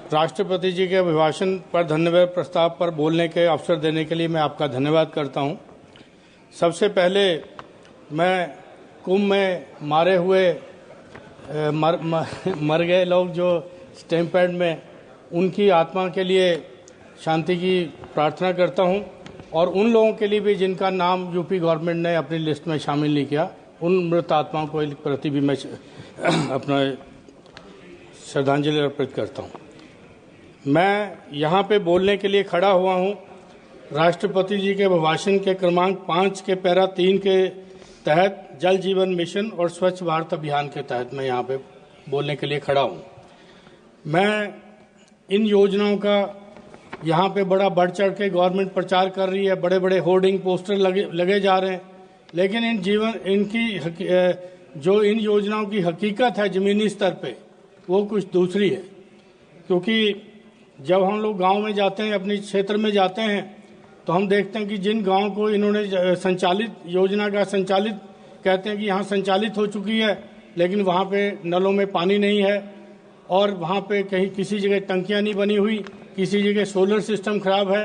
राष्ट्रपति जी के अभिभाषण पर धन्यवाद प्रस्ताव पर बोलने के अवसर देने के लिए मैं आपका धन्यवाद करता हूं। सबसे पहले मैं कुंभ में मारे हुए मर गए लोग जो स्टैम्पेड में, उनकी आत्मा के लिए शांति की प्रार्थना करता हूं और उन लोगों के लिए भी जिनका नाम यूपी गवर्नमेंट ने अपनी लिस्ट में शामिल नहीं किया, उन मृत आत्माओं को प्रति भी मैं अपना श्रद्धांजलि अर्पित करता हूं। मैं यहाँ पे बोलने के लिए खड़ा हुआ हूँ राष्ट्रपति जी के अभिभाषण के क्रमांक 5 के पैरा 3 के तहत जल जीवन मिशन और स्वच्छ भारत अभियान के तहत मैं यहाँ पे बोलने के लिए खड़ा हूँ। मैं इन योजनाओं का यहाँ पे बड़ा बढ़ चढ़ के गवर्नमेंट प्रचार कर रही है, बड़े बड़े होर्डिंग पोस्टर लगे जा रहे हैं, लेकिन इन योजनाओं की हकीकत है ज़मीनी स्तर पे वो कुछ दूसरी है। क्योंकि जब हम लोग गांव में जाते हैं, अपने क्षेत्र में जाते हैं, तो हम देखते हैं कि जिन गांव को इन्होंने संचालित योजना का संचालित कहते हैं कि यहाँ संचालित हो चुकी है, लेकिन वहाँ पे नलों में पानी नहीं है और वहाँ पे कहीं किसी जगह टंकियाँ नहीं बनी हुई, किसी जगह सोलर सिस्टम खराब है।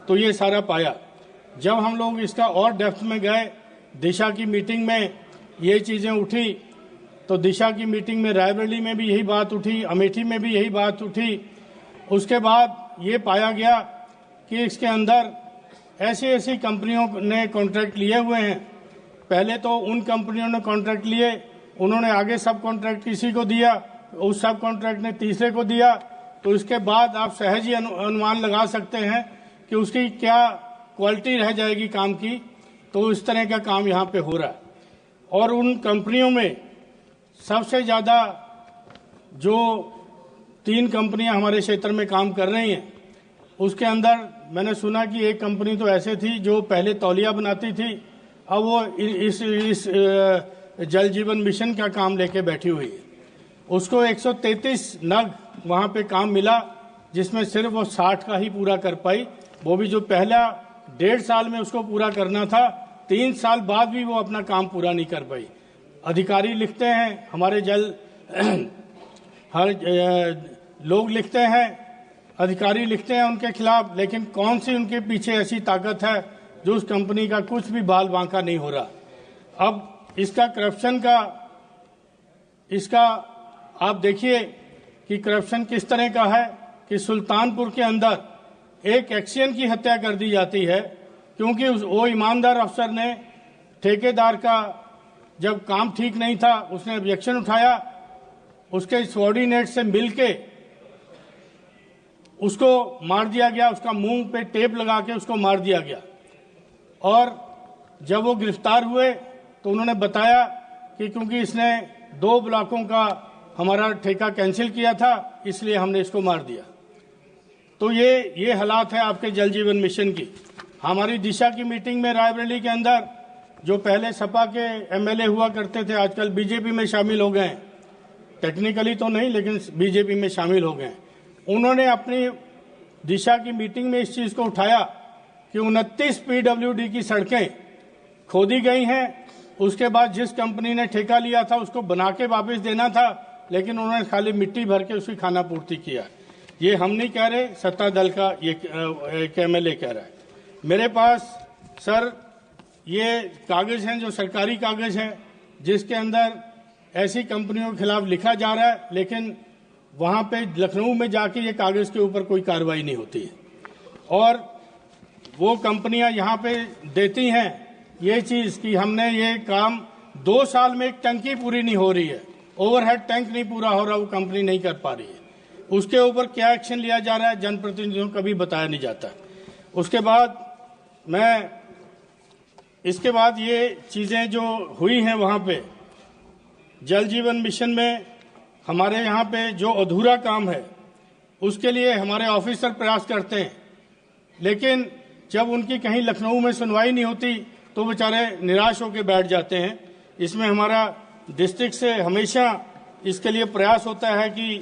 तो ये सारा पाया। जब हम लोग इसका और डेप्थ में गए, दिशा की मीटिंग में ये चीज़ें उठी, तो दिशा की मीटिंग में रायबरेली में भी यही बात उठी, अमेठी में भी यही बात उठी। उसके बाद ये पाया गया कि इसके अंदर ऐसी कंपनियों ने कॉन्ट्रैक्ट लिए हुए हैं। पहले तो उन कंपनियों ने कॉन्ट्रैक्ट लिए, उन्होंने आगे सब कॉन्ट्रैक्ट किसी को दिया, उस सब कॉन्ट्रैक्ट ने तीसरे को दिया। तो इसके बाद आप सहज ही अनुमान लगा सकते हैं कि उसकी क्या क्वालिटी रह जाएगी काम की। तो इस तरह का काम यहाँ पे हो रहा है। और उन कंपनियों में सबसे ज़्यादा जो 3 कंपनियां हमारे क्षेत्र में काम कर रही हैं, उसके अंदर मैंने सुना कि एक कंपनी तो ऐसे थी जो पहले तौलिया बनाती थी, अब वो इस जल जीवन मिशन का काम लेके बैठी हुई है। उसको 133 नग वहाँ पे काम मिला, जिसमें सिर्फ वो 60 का ही पूरा कर पाई। वो भी जो पहला 1.5 साल में उसको पूरा करना था, 3 साल बाद भी वो अपना काम पूरा नहीं कर पाई। अधिकारी लिखते हैं, हमारे लोग लिखते हैं, अधिकारी लिखते हैं उनके खिलाफ, लेकिन कौन सी उनके पीछे ऐसी ताकत है जो उस कंपनी का कुछ भी बाल बांका नहीं हो रहा। अब इसका करप्शन का आप देखिए कि करप्शन किस तरह का है कि सुल्तानपुर के अंदर एक एक्शियन की हत्या कर दी जाती है, क्योंकि वो ईमानदार अफसर ने ठेकेदार का जब काम ठीक नहीं था, उसने ऑब्जेक्शन उठाया, उसके सबॉर्डिनेट से मिलके उसको मार दिया गया, उसका मुंह पे टेप लगा के उसको मार दिया गया। और जब वो गिरफ्तार हुए तो उन्होंने बताया कि क्योंकि इसने 2 ब्लॉकों का हमारा ठेका कैंसिल किया था, इसलिए हमने इसको मार दिया। तो ये हालात है आपके जल जीवन मिशन की। हमारी दिशा की मीटिंग में रायबरेली के अंदर जो पहले सपा के एमएलए हुआ करते थे, आजकल बीजेपी में शामिल हो गए हैं, टेक्निकली तो नहीं लेकिन बीजेपी में शामिल हो गए। उन्होंने अपनी दिशा की मीटिंग में इस चीज़ को उठाया कि 29 पीडब्ल्यूडी की सड़कें खोदी गई हैं। उसके बाद जिस कंपनी ने ठेका लिया था उसको बना के वापस देना था, लेकिन उन्होंने खाली मिट्टी भर के उसकी खाना पूर्ति किया। ये हम नहीं कह रहे, सत्ता दल का ये एमएलए कह रहा है। मेरे पास सर ये कागज हैं जो सरकारी कागज हैं, जिसके अंदर ऐसी कंपनियों के खिलाफ लिखा जा रहा है, लेकिन वहाँ पे लखनऊ में जाके ये कागज के ऊपर कोई कार्रवाई नहीं होती है। और वो कंपनियां यहाँ पे देती हैं ये चीज़ कि हमने ये काम 2 साल में एक टंकी पूरी नहीं हो रही है, ओवरहेड टैंक नहीं पूरा हो रहा, वो कंपनी नहीं कर पा रही है। उसके ऊपर क्या एक्शन लिया जा रहा है जनप्रतिनिधियों को कभी बताया नहीं जाता। उसके बाद ये चीज़ें जो हुई हैं वहाँ पे जल जीवन मिशन में, हमारे यहाँ पे जो अधूरा काम है उसके लिए हमारे ऑफिसर प्रयास करते हैं, लेकिन जब उनकी कहीं लखनऊ में सुनवाई नहीं होती तो बेचारे निराश होकर बैठ जाते हैं। इसमें हमारा डिस्ट्रिक्ट से हमेशा इसके लिए प्रयास होता है कि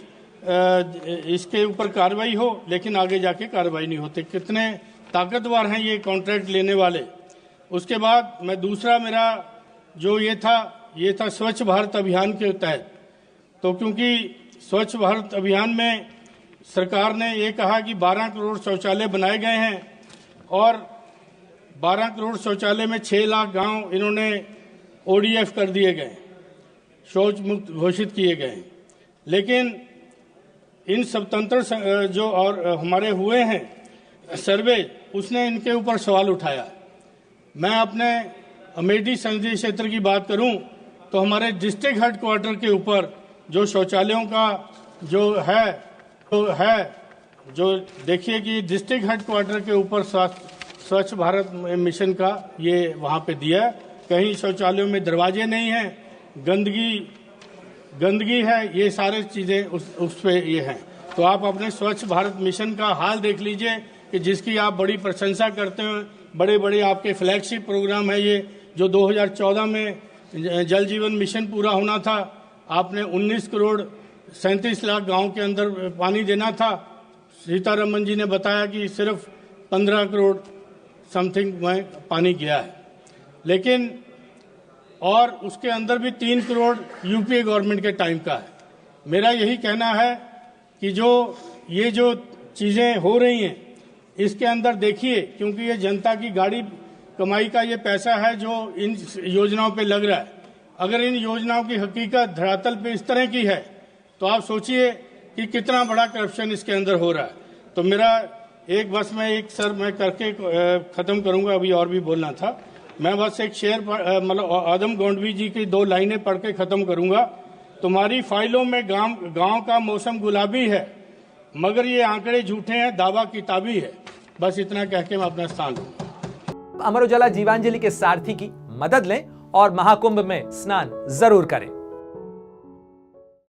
इसके ऊपर कार्रवाई हो, लेकिन आगे जाके कार्रवाई नहीं होती। कितने ताकतवर हैं ये कॉन्ट्रैक्ट लेने वाले। उसके बाद दूसरा मेरा जो ये था स्वच्छ भारत अभियान के तहत। तो क्योंकि स्वच्छ भारत अभियान में सरकार ने ये कहा कि 12 करोड़ शौचालय बनाए गए हैं और 12 करोड़ शौचालय में 6 लाख गांव इन्होंने ODF कर दिए गए, शौच मुक्त घोषित किए गए। लेकिन इन स्वतंत्र जो और हमारे हुए हैं सर्वे, उसने इनके ऊपर सवाल उठाया। मैं अपने अमेठी संसदीय क्षेत्र की बात करूं तो हमारे डिस्ट्रिक्ट हेडक्वार्टर के ऊपर जो शौचालयों का जो देखिए कि डिस्ट्रिक्ट हेडक्वार्टर के ऊपर स्वच्छ भारत मिशन का ये वहाँ पे दिया है। कहीं शौचालयों में दरवाजे नहीं हैं, गंदगी है, ये सारे चीज़ें उस पे ये हैं। तो आप अपने स्वच्छ भारत मिशन का हाल देख लीजिए कि जिसकी आप बड़ी प्रशंसा करते हैं, बड़े बड़े आपके फ्लैगशिप प्रोग्राम है ये, जो 2014 में जल जीवन मिशन पूरा होना था, आपने 19 करोड़ 37 लाख गांव के अंदर पानी देना था। सीतारमन जी ने बताया कि सिर्फ 15 करोड़ समथिंग में पानी गया है। लेकिन और उसके अंदर भी 3 करोड़ यूपीए गवर्नमेंट के टाइम का है। मेरा यही कहना है कि ये जो चीज़ें हो रही हैं इसके अंदर देखिए, क्योंकि ये जनता की गाड़ी कमाई का ये पैसा है जो इन योजनाओं पे लग रहा है। अगर इन योजनाओं की हकीकत धरातल पे इस तरह की है तो आप सोचिए कि कितना बड़ा करप्शन इसके अंदर हो रहा है। तो मेरा मैं करके ख़त्म करूंगा, अभी और भी बोलना था। मैं बस एक शेर मतलब आदम गोंडवी जी की 2 लाइनें पढ़ के ख़त्म करूंगा। तुम्हारी फाइलों में गांव का मौसम गुलाबी है, मगर ये आंकड़े झूठे हैं, दावा किताबी है। बस इतना कह के मैं अपना स्थान लूंगा। अमर उजाला जीवांजलि के सारथी की मदद लें और महाकुंभ में स्नान जरूर करें।